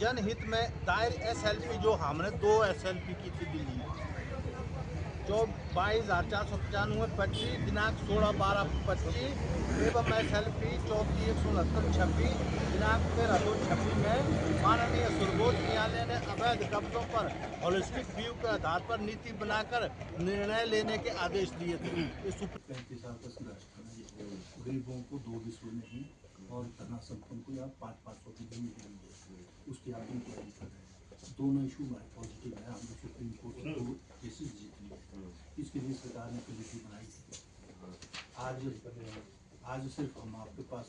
जनहित में दायर एसएलपी जो हमने 2 एसएलपी की थी दिल्ली में, जो 22,495 दिनांक 16/12/25 एवं एसएलपी 34,169 दिनांक 13/2/26 में माननीय सर्वोच्च न्यायालय ने अवैध कब्जों पर होलिस्टिक व्यू के आधार पर नीति बनाकर निर्णय लेने के आदेश दिए थे। 35 साल का संघर्ष था, गरीबों को 2 विश्व नहीं और धना संपन्न को या 500 की जमीन देंगे, उसकी आप इंक्वायरी कर रहे हैं। दोनों इशू हमारे पॉजिटिव है, हमने सुप्रीम कोर्ट में 2 केसेस जीती है, इसके लिए सरकार ने कमेटी बनाई थी। आज सिर्फ हम आपके पास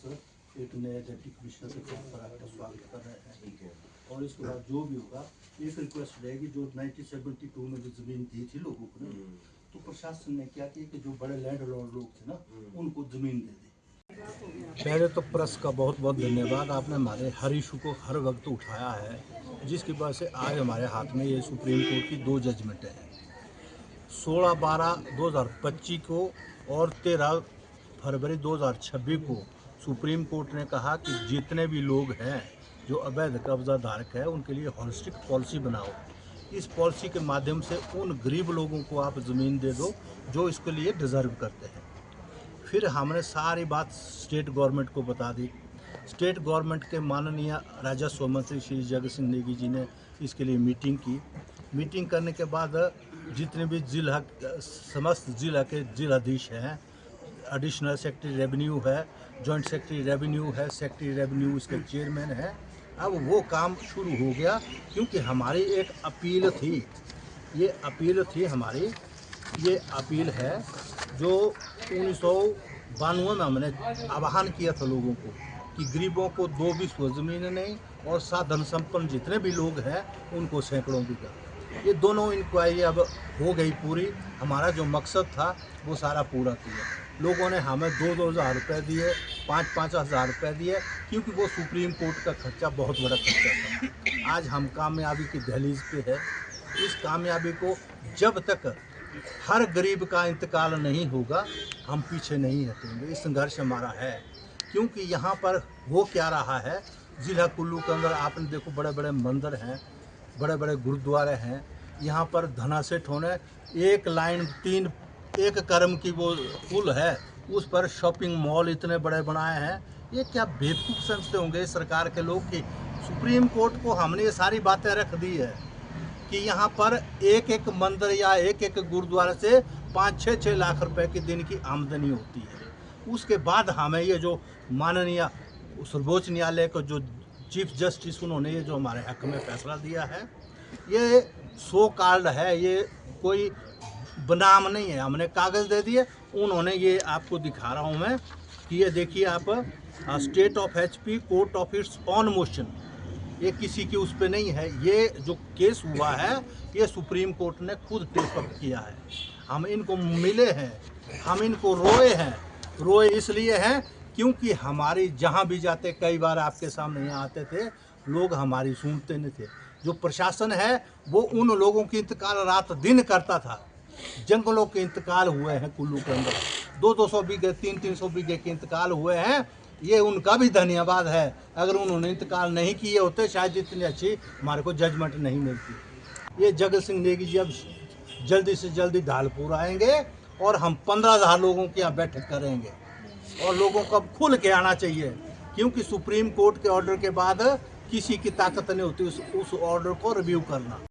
एक नए डिप्टी कमिश्नर के तौर पर आपका स्वागत कर रहे हैं, और इसके बाद जो भी होगा एक रिक्वेस्ट रहेगी, जो 1972 में जो जमीन दी थी लोगों को, तो प्रशासन ने क्या किया कि जो बड़े लैंडलॉर्ड लोग थे ना, उनको जमीन दे दी। पहले तो प्रेस का बहुत बहुत धन्यवाद, आपने हमारे हर इशू को हर वक्त उठाया है, जिसकी वजह से आज हमारे हाथ में ये सुप्रीम कोर्ट की 2 जजमेंटें हैं, 16/12/2025 को और 13 फरवरी 2026 को। सुप्रीम कोर्ट ने कहा कि जितने भी लोग हैं जो अवैध कब्जा धारक है, उनके लिए होलिस्टिक पॉलिसी बनाओ। इस पॉलिसी के माध्यम से उन गरीब लोगों को आप ज़मीन दे दो जो इसके लिए डिज़र्व करते हैं। फिर हमने सारी बात स्टेट गवर्नमेंट को बता दी। स्टेट गवर्नमेंट के माननीय राजस्व मंत्री श्री जगत सिंह नेगी जी ने इसके लिए मीटिंग की। मीटिंग करने के बाद जितने भी समस्त जिला के जिलाधीश हैं, एडिशनल सेक्रेटरी रेवेन्यू है, जॉइंट सेक्रेटरी रेवेन्यू है, सेक्रेटरी रेवेन्यू इसके चेयरमैन है, अब वो काम शुरू हो गया, क्योंकि हमारी एक अपील थी, ये अपील थी हमारी, ये अपील है जो 1992 में हमने आह्वान किया था लोगों को कि गरीबों को 2 विश्व ज़मीन नहीं और साधन संपन्न जितने भी लोग हैं उनको सैकड़ों बीघा। ये दोनों इंक्वायरी अब हो गई पूरी। हमारा जो मकसद था वो सारा पूरा किया। लोगों ने हमें 2-2 हज़ार रुपये दिए, 5-5 हज़ार रुपये दिए, क्योंकि वो सुप्रीम कोर्ट का खर्चा बहुत बड़ा खर्चा था। आज हम कामयाबी की दहलीज पे है। इस कामयाबी को जब तक हर गरीब का इंतकाल नहीं होगा, हम पीछे नहीं हटेंगे। ये संघर्ष हमारा है, क्योंकि यहाँ पर हो क्या रहा है, ज़िला कुल्लू के अंदर आपने देखो बड़े बड़े मंदिर हैं, बड़े बड़े गुरुद्वारे हैं। यहाँ पर धना सेठ होने एक लाइन 3 एक कर्म की वो पुल है, उस पर शॉपिंग मॉल इतने बड़े बनाए हैं। ये क्या बेवकूफ़ समझते होंगे सरकार के लोग कि सुप्रीम कोर्ट को हमने ये सारी बातें रख दी है कि यहाँ पर एक मंदिर या एक गुरुद्वारे से 5-6 लाख रुपए की दिन की आमदनी होती है। उसके बाद हमें ये जो माननीय सर्वोच्च न्यायालय को जो चीफ जस्टिस उन्होंने ये जो हमारे हक में फैसला दिया है, ये सो कॉल्ड है, ये कोई बनाम नहीं है। हमने कागज़ दे दिए, उन्होंने ये आपको दिखा रहा हूँ मैं कि ये देखिए आप, state of HP court of its on motion, ये किसी की उस पे नहीं है। ये जो केस हुआ है ये सुप्रीम कोर्ट ने खुद टेक अप किया है। हम इनको मिले हैं, हम इनको रोए इसलिए हैं क्योंकि हमारी जहाँ भी जाते, कई बार आपके सामने यहाँ आते थे लोग, हमारी सुनते नहीं थे। जो प्रशासन है वो उन लोगों की इंतकाल रात दिन करता था। जंगलों के इंतकाल हुए हैं कुल्लू के अंदर, 200-200 बीघे 300-300 बीघे के इंतकाल हुए हैं। ये उनका भी धन्यवाद है। अगर उन्होंने इंतकाल नहीं किए होते शायद इतनी अच्छी हमारे को जजमेंट नहीं मिलती। ये जगत सिंह नेगी जी अब जल्दी से जल्दी ढालपुर आएंगे और हम 15,000 लोगों की यहाँ बैठक करेंगे, और लोगों को अब खुल के आना चाहिए, क्योंकि सुप्रीम कोर्ट के ऑर्डर के बाद किसी की ताकत नहीं होती उस ऑर्डर को रिव्यू करना।